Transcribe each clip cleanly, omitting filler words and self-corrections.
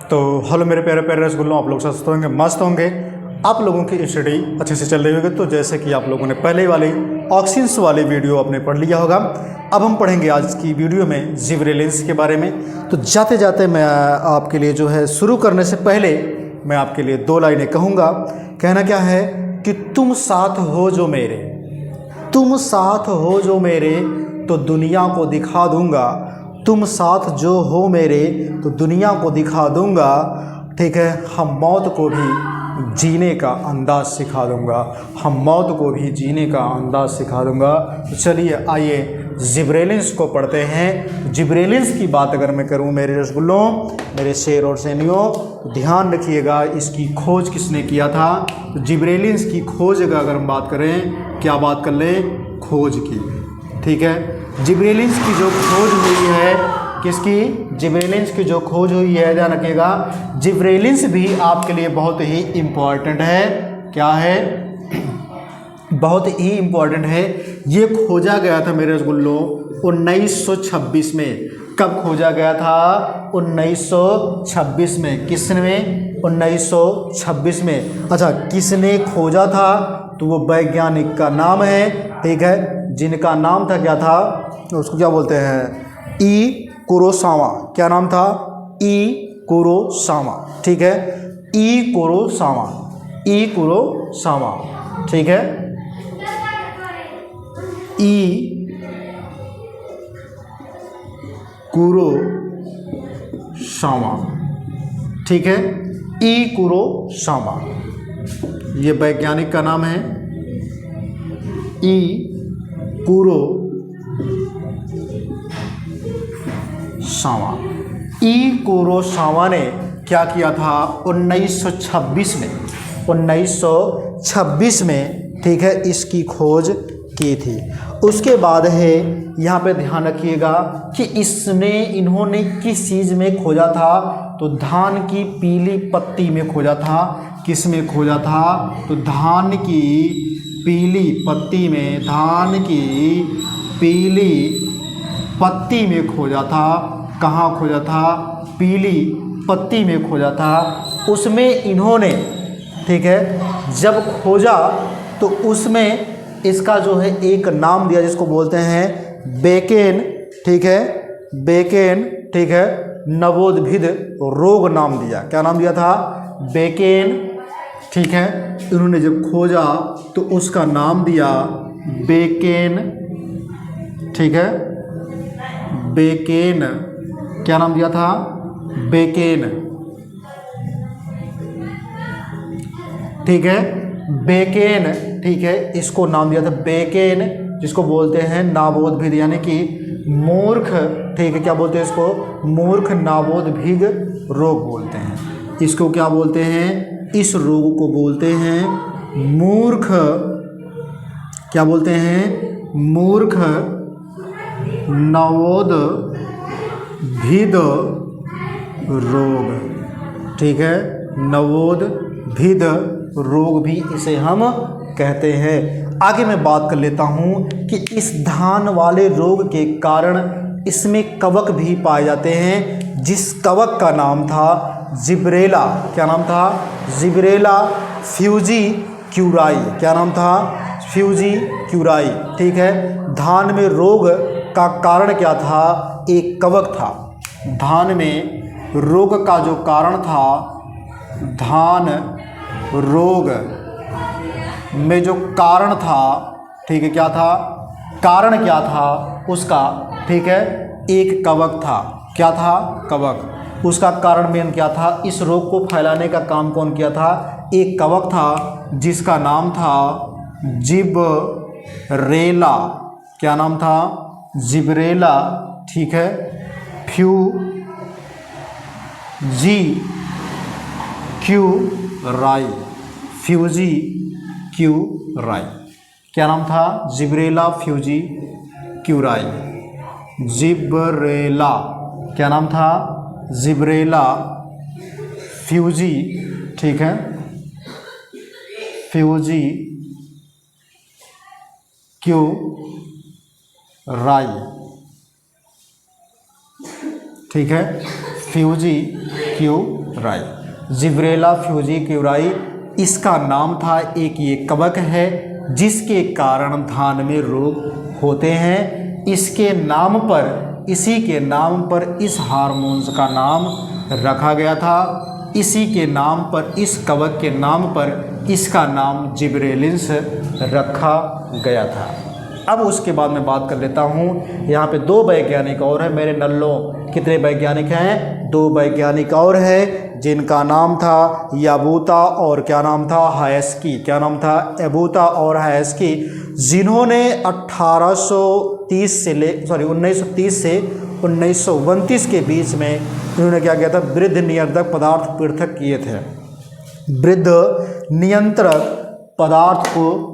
तो हेलो मेरे प्यारे प्यारे रसगुल्लों, आप लोग स्वस्थ होंगे, मस्त होंगे। आप लोगों की स्टडी अच्छे से चल रही होगी। तो जैसे कि आप लोगों ने पहले वाली ऑक्सीजन्स वाली वीडियो आपने पढ़ लिया होगा, अब हम पढ़ेंगे आज की वीडियो में जिब्रेलिंस के बारे में। तो जाते जाते मैं आपके लिए जो है शुरू करने से पहले मैं आपके लिए 2 लाइनें कहूँगा। कहना क्या है कि तुम साथ हो जो मेरे, तुम साथ हो जो मेरे तो दुनिया को दिखा दूंगा। तुम साथ जो हो मेरे तो दुनिया को दिखा दूंगा। ठीक है, हम मौत को भी जीने का अंदाज़ सिखा दूंगा, हम मौत को भी जीने का अंदाज़ सिखा दूंगा। तो चलिए आइए जिब्रेलिंस को पढ़ते हैं। जिब्रेलिंस की बात अगर मैं करूं मेरे रसगुल्लों, मेरे शेर और सैनियों, ध्यान रखिएगा इसकी खोज किसने किया था। तो जिब्रेलिंस की खोज का अगर हम बात करें, क्या बात कर लें, खोज की। ठीक है, जिब्रेलिंस की जो खोज हुई है, किसकी, जिब्रेलिंस की जो खोज हुई है, ध्यान रखिएगा। जिब्रेलिंस भी आपके लिए बहुत ही इम्पॉर्टेंट है। क्या है, बहुत ही इम्पॉर्टेंट है। ये खोजा गया था मेरे रसगुल्लों 1926 में। कब खोजा गया था? 1926 में। किसने? 1926 में। अच्छा, किसने खोजा था? तो वो वैज्ञानिक का नाम है, ठीक है, जिनका नाम था, क्या था, उसको क्या बोलते हैं, ई कुरोसावा। क्या नाम था? ई कुरोसावा। ठीक है, ई कुरोसावा, ई कुरोसावा। ठीक है, ई कुरोसावा। ठीक है, ई कुरोसावा, ये वैज्ञानिक का नाम है, ई कुरोसावा। ई कुरोसावा ने क्या किया था? 1926 में, 1926 में, ठीक है, इसकी खोज की थी। उसके बाद है, यहाँ पे ध्यान रखिएगा कि इन्होंने किस चीज़ में खोजा था? तो धान की पीली पत्ती में खोजा था। किस में खोजा था? तो धान की पीली पत्ती में, धान की पीली पत्ती में खोजा था। कहाँ खोजा था? पीली पत्ती में खोजा था। उसमें इन्होंने, ठीक है, जब खोजा तो उसमें इसका जो है एक नाम दिया जिसको बोलते हैं बेकेन। ठीक है, बेकेन, ठीक है, नवोद्भिद रोग नाम दिया। क्या नाम दिया था? बेकेन। ठीक है, इन्होंने जब खोजा तो उसका नाम दिया बेकेन। ठीक है, बेकेन। क्या नाम दिया था? बेकेन। ठीक है, बेकेन। ठीक है, इसको नाम दिया था बेकेन, जिसको बोलते हैं नवोद्भिद, यानी कि मूर्ख। ठीक है, क्या बोलते हैं इसको? मूर्ख नवोद्भिद रोग बोलते हैं। इसको क्या बोलते हैं? इस रोग को बोलते हैं मूर्ख, क्या बोलते हैं? मूर्ख नवोद्भिद रोग। ठीक है, नवोद्भिद रोग भी इसे हम कहते हैं। आगे मैं बात कर लेता हूं कि इस धान वाले रोग के कारण इसमें कवक भी पाए जाते हैं, जिस कवक का नाम था जिब्रेला। क्या नाम था? Gibberella fujikuroi. क्या नाम था? Fujikuroi. ठीक है, धान में रोग का कारण क्या था? एक कवक था। धान में रोग का जो कारण था, धान रोग में जो कारण था, ठीक है, क्या था? कारण क्या था उसका? ठीक है, एक कवक था। क्या था? कवक। उसका कारण मेन क्या था? इस रोग को फैलाने का काम कौन किया था? एक कवक था जिसका नाम था जिब्रेला। क्या नाम था? जिब्रेला। ठीक है, फ्यूजी क्यूराई, फ्यूजी क्यूराई। क्या नाम था? Gibberella Fuji क्यूराई। जिब्रेला, क्या नाम था? जिब्रेला फ्यूजी, ठीक है, फ्यूजी क्यूराई। ठीक है, फ्यूजी क्यूराई, जिब्रेला फ्यूजी क्यूराई इसका नाम था। एक ये कवक है जिसके कारण धान में रोग होते हैं। इसके नाम पर, इसी के नाम पर इस हार्मोन्स का नाम रखा गया था। इसी के नाम पर, इस कवक के नाम पर इसका नाम जिब्रेलिन्स रखा गया था। अब उसके बाद मैं बात कर लेता हूँ, यहाँ पे दो वैज्ञानिक और हैं मेरे नल्लों। कितने वैज्ञानिक हैं? दो वैज्ञानिक और हैं जिनका नाम था याबूता और क्या नाम था? हायस्की। क्या नाम था? याबूता और हायस्की, जिन्होंने 1930 से 1929 के बीच में इन्होंने क्या किया था? वृद्ध नियंत्रक पदार्थ पृथक किए थे। वृद्ध नियंत्रक पदार्थ को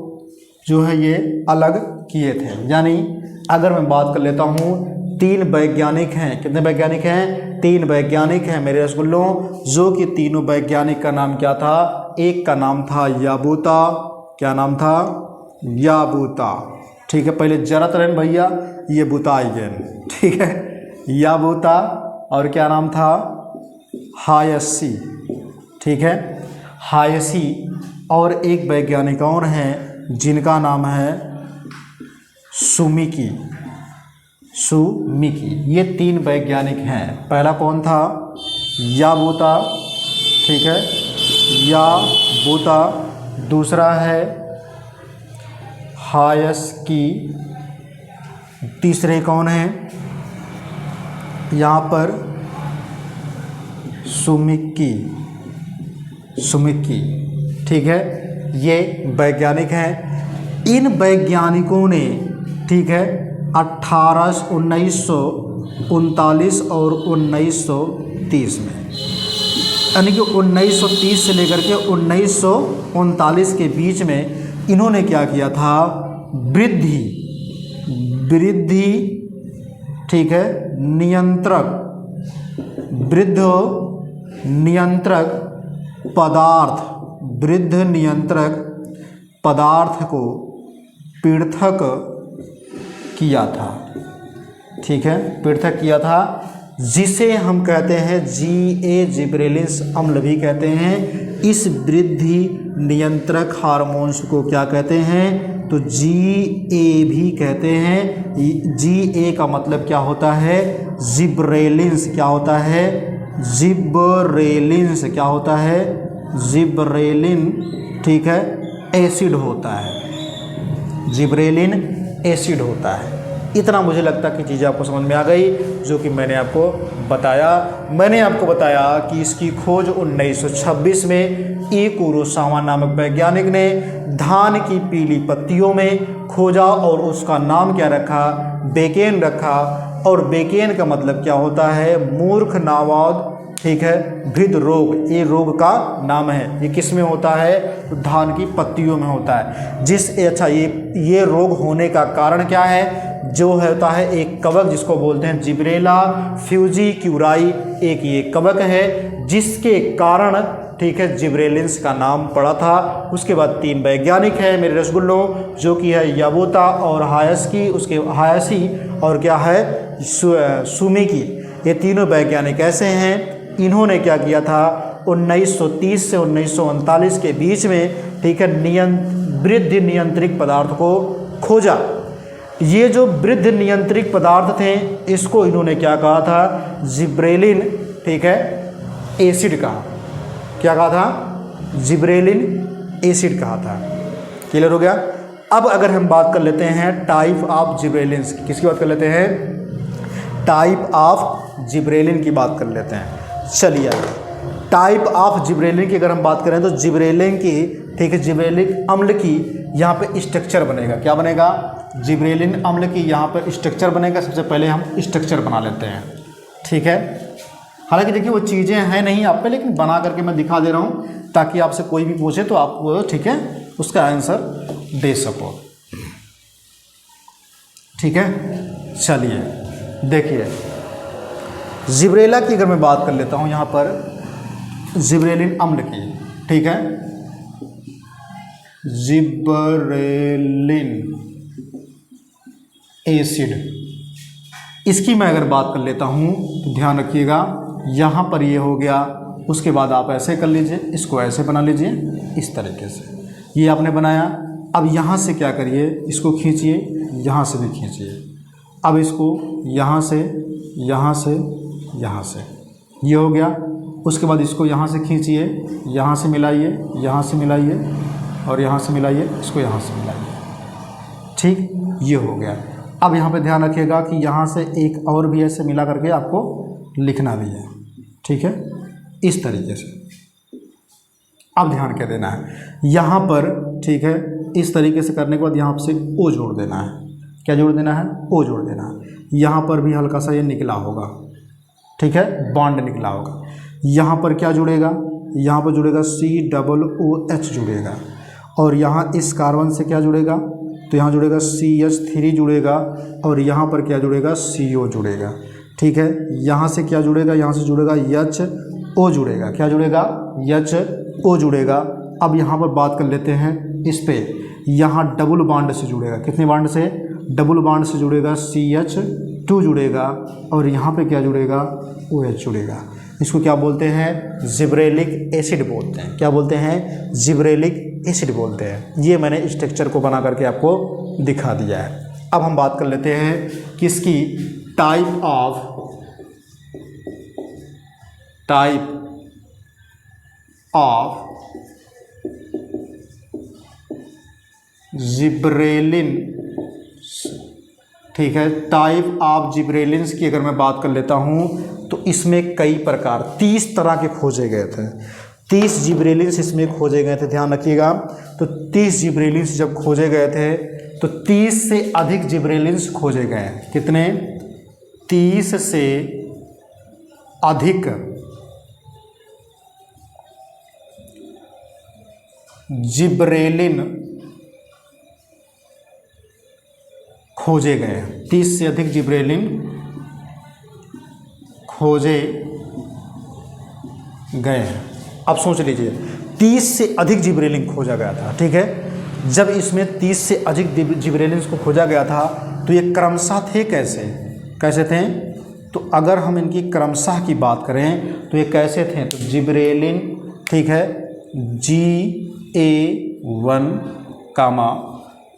जो है ये अलग किए थे। यानी अगर मैं बात कर लेता हूँ, तीन वैज्ञानिक हैं। कितने वैज्ञानिक हैं? तीन वैज्ञानिक हैं मेरे रसगुल्लों, जो कि तीनों वैज्ञानिक का नाम क्या था? एक का नाम था याबूता। क्या नाम था? याबूता। ठीक है, पहले जरा तरह भैया ये बुताइए, ठीक है, याबूता। और क्या नाम था? हायस्की। ठीक है, हायस्की। और एक वैज्ञानिक और हैं जिनका नाम है सुमिकी। ये तीन वैज्ञानिक हैं। पहला कौन था? याबूता। ठीक है, याबूता। दूसरा है हायस्की। तीसरे कौन हैं? यहाँ पर सुमिकी। ठीक है, ये वैज्ञानिक हैं। इन वैज्ञानिकों ने, ठीक है, 1939 और 1930 में, यानी कि 1930 से लेकर के 1939 के बीच में इन्होंने क्या किया था? वृद्धि, ठीक है, वृद्ध नियंत्रक पदार्थ को पृथक किया था। ठीक है, पृथक किया था, जिसे हम कहते हैं जिब्रेलिन्स अम्ल भी कहते हैं। इस वृद्धि नियंत्रक हार्मोन्स को क्या कहते हैं? तो भी कहते हैं। GA का मतलब क्या होता है? जिब्रेलिन्स। क्या होता है? जिब्रेलिन्स। क्या होता है? जिब्रेलिन। ठीक है, एसिड होता है। जिब्रेलिन एसिड होता है। इतना मुझे लगता है कि चीज़ें आपको समझ में आ गई, जो कि मैंने आपको बताया। मैंने आपको बताया कि इसकी खोज 1926 में ई कुरोसावा नामक वैज्ञानिक ने धान की पीली पत्तियों में खोजा और उसका नाम क्या रखा? बेकेन रखा। और बेकेन का मतलब क्या होता है? मूर्ख नावाद। ठीक है, वृद्ध रोग, ये रोग का नाम है। ये किस में होता है? तो धान की पत्तियों में होता है। ये रोग होने का कारण क्या है? जो होता है एक कवक जिसको बोलते हैं जिब्रेला फ्यूजी क्यूराई। एक ये कवक है जिसके कारण, ठीक है, जिब्रेलिन्स का नाम पड़ा था। उसके बाद तीन वैज्ञानिक हैं मेरे रसगुल्लों, जो कि है याबूता और हायस्की। उसके हायस्की और क्या है? सुमिकी। ये तीनों वैज्ञानिक ऐसे हैं, इन्होंने क्या किया था? 1930 से 1939 के बीच में, ठीक है, वृद्ध नियंत्रित पदार्थ को खोजा। ये जो वृद्ध नियंत्रित पदार्थ थे, इसको इन्होंने क्या कहा था? जिब्रेलिन, ठीक है, एसिड कहा। क्या कहा था? जिब्रेलिन एसिड कहा था। क्लियर हो गया? अब अगर हम बात कर लेते हैं टाइप ऑफ जिब्रेलिन्स, किसकी बात कर लेते हैं? टाइप ऑफ जिब्रेलिन की बात कर लेते हैं। चलिए, टाइप ऑफ जिब्रेलिन की अगर हम बात करें तो जिब्रेलिन की, ठीक है, जिब्रेलिक अम्ल की यहाँ पे स्ट्रक्चर बनेगा। क्या बनेगा? जिब्रेलिन अम्ल की यहाँ पर स्ट्रक्चर बनेगा। सबसे पहले हम स्ट्रक्चर बना लेते हैं। ठीक है, हालांकि देखिए वो चीज़ें हैं नहीं आप पे, लेकिन बना करके मैं दिखा दे रहा हूँ ताकि आपसे कोई भी पूछे तो आप वो, ठीक है, उसका आंसर दे सको। ठीक है, चलिए देखिए, जिब्रेला की अगर मैं बात कर लेता हूँ यहाँ पर, जिब्रेलिन अम्ल की, ठीक है, जिब्रेलिन एसिड, इसकी मैं अगर बात कर लेता हूँ तो ध्यान रखिएगा, यहाँ पर ये हो गया उसके बाद आप ऐसे कर लीजिए, इसको ऐसे बना लीजिए इस तरीके से। ये आपने बनाया। अब यहाँ से क्या करिए, इसको खींचिए, यहाँ से भी खींचिए। अब इसको यहाँ से, यहाँ से, यहाँ से, ये हो गया। उसके बाद इसको यहाँ से खींचिए, यहाँ से मिलाइए, यहाँ से मिलाइए और यहाँ से मिलाइए, इसको यहाँ से मिलाइए। ठीक, ये हो गया। अब यहाँ पे ध्यान रखिएगा कि यहाँ से एक और भी ऐसे मिला करके आपको लिखना भी है। ठीक है, इस तरीके से। अब ध्यान क्या देना है यहाँ पर, ठीक है, इस तरीके से करने के बाद यहाँ से ओ जोड़ देना है। क्या जोड़ देना है? ओ जोड़ देना है। यहाँ पर भी हल्का सा ये निकला होगा, ठीक है, बॉन्ड निकला होगा। यहाँ पर क्या जुड़ेगा? यहाँ पर जुड़ेगा COOH जुड़ेगा। और यहाँ इस कार्बन से क्या जुड़ेगा? तो यहाँ जुड़ेगा CH3 जुड़ेगा और यहाँ पर क्या जुड़ेगा? CO जुड़ेगा। ठीक है, यहाँ से क्या जुड़ेगा? यहाँ से जुड़ेगा HO जुड़ेगा। क्या जुड़ेगा? HO जुड़ेगा। अब यहाँ पर बात कर लेते हैं इस पे, यहाँ डबल बॉन्ड से जुड़ेगा। कितने बॉन्ड से? डबल बॉन्ड से जुड़ेगा, CH2 जुड़ेगा और यहाँ पे क्या जुड़ेगा? OH जुड़ेगा। इसको क्या बोलते हैं? जिब्रेलिक एसिड बोलते हैं। क्या बोलते हैं? जिब्रेलिक एसिड बोलते हैं। ये मैंने स्ट्रक्चर को बना करके आपको दिखा दिया है। अब हम बात कर लेते हैं किसकी? Type of gibberellin. ठीक है, टाइप ऑफ जिब्रेलिन्स की अगर मैं बात कर लेता हूँ तो इसमें कई प्रकार 30 तरह के खोजे गए थे। 30 जिब्रेलिन्स इसमें खोजे गए थे, ध्यान रखिएगा। तो 30 जिब्रेलिन्स जब खोजे गए थे तो 30 से अधिक जिब्रेलिन्स खोजे गए। कितने? 30 से अधिक जिब्रेलिन खोजे गए। 30 से अधिक जिब्रेलिन खोजे गए हैं। अब सोच लीजिए, 30 से अधिक जिब्रेलिन खोजा गया था। ठीक है, जब इसमें 30 से अधिक जिब्रेलिन को खोजा गया था तो ये क्रमशः थे कैसे थे? तो अगर हम इनकी क्रमशः की बात करें तो ये कैसे थे? तो जिब्रेलिन, ठीक है, GA1,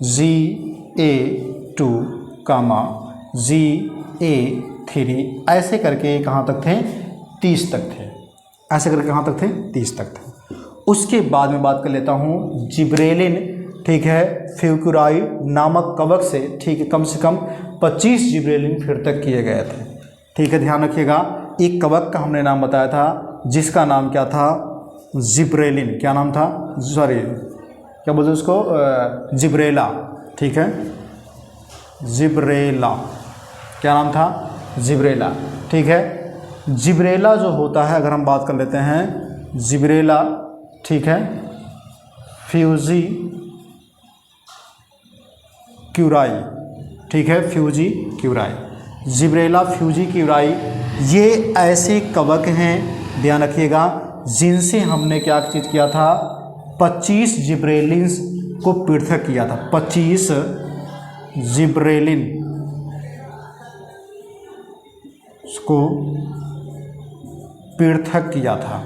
GA2, GA3, ऐसे करके कहाँ तक थे? 30 तक थे। ऐसे करके कहाँ तक थे? 30 तक थे। उसके बाद में बात कर लेता हूँ जिब्रेलिन, ठीक है, फ्यूकुराइड नामक कवक से, ठीक है, कम से कम 25 जिब्रेलिन फिर तक किए गए थे। ठीक है, ध्यान रखिएगा। एक कवक का हमने नाम बताया था जिसका नाम क्या था? जिब्रेलिन। क्या नाम था? सॉरी, क्या बोलते हैं उसको? जिब्रेला। ठीक है, जिब्रेला। क्या नाम था? जिब्रेला। ठीक है, जिब्रेला जो होता है, अगर हम बात कर लेते हैं जिब्रेला, ठीक है, फ्यूजी क्यूराई, ठीक है, फ्यूजी क्यूराई, जिब्रेला फ्यूजी क्यूराई, ये ऐसे कवक हैं, ध्यान रखिएगा, जिनसे हमने क्या चीज़ किया था? 25 जिब्रेलिन्स को पृथक किया था। 25 जिब्रेलिन को पृथक किया था।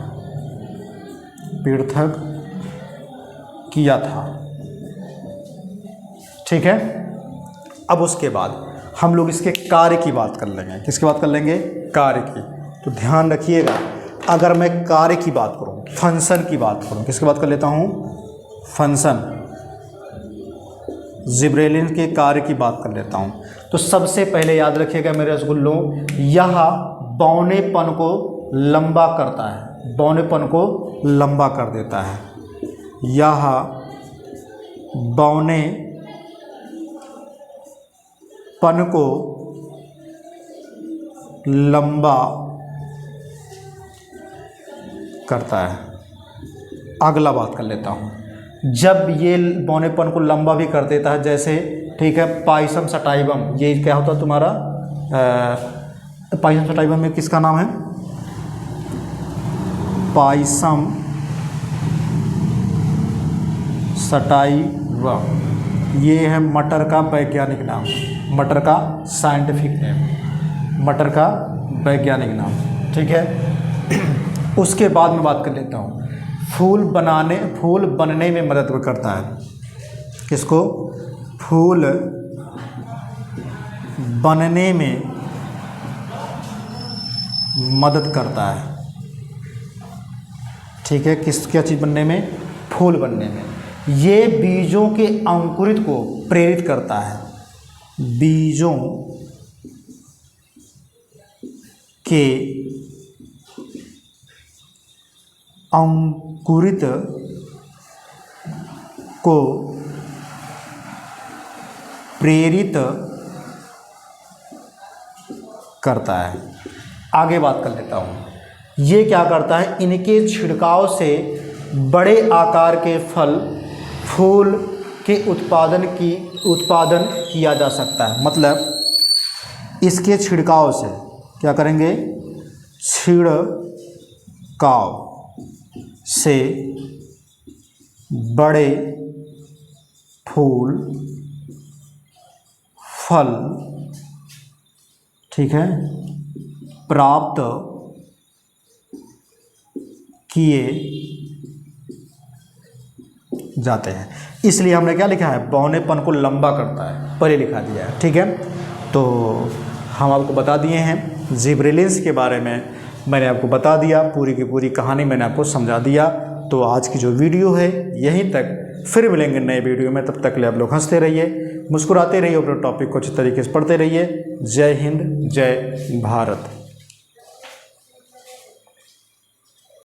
ठीक है, अब उसके बाद हम लोग इसके कार्य की बात कर लेंगे। किसकी बात कर लेंगे? कार्य की। तो ध्यान रखिएगा, अगर मैं कार्य की बात करूं, फंक्शन की बात करूं, किसकी बात कर लेता हूं? फंक्शन, जिब्रेलिन के कार्य की बात कर लेता हूं। तो सबसे पहले याद रखिएगा मेरे रसगुल्लों, यह बौनेपन को लंबा करता है, बौनेपन को लंबा कर देता है। यह बौनेपन को लंबा करता है। अगला बात कर लेता हूँ, जब ये बौनेपन को लंबा भी कर देता है, जैसे, ठीक है, पाइसम सटाइवम, ये क्या होता है तुम्हारा? पाइसम सटाइवम में किसका नाम है? पाइसम सटाइवम, ये है मटर का वैज्ञानिक नाम, मटर का साइंटिफिक नेम, मटर का वैज्ञानिक नाम। ठीक है, उसके बाद में बात कर लेता हूँ, फूल बनने में मदद करता है। किसको? फूल बनने में मदद करता है। ठीक है, क्या चीज़ बनने में? फूल बनने में। ये बीजों के अंकुरित को प्रेरित करता है। बीजों के अंकुरित को प्रेरित करता है। आगे बात कर लेता हूँ, ये क्या करता है? इनके छिड़काव से बड़े आकार के फूल के उत्पादन किया जा सकता है। मतलब इसके छिड़काव से क्या करेंगे? छिड़काव से बड़े फल, ठीक है, प्राप्त किए जाते हैं। इसलिए हमने क्या लिखा है? बौनेपन को लंबा करता है, पहले लिखा दिया है। ठीक है, तो हम आपको बता दिए हैं जिब्रेलिन्स के बारे में, मैंने आपको बता दिया, पूरी की पूरी कहानी मैंने आपको समझा दिया। तो आज की जो वीडियो है यहीं तक, फिर मिलेंगे नए वीडियो में। तब तक ले आप लोग हंसते रहिए, मुस्कुराते रहिए, अपने टॉपिक को अच्छे तरीके से पढ़ते रहिए। जय हिंद, जय भारत।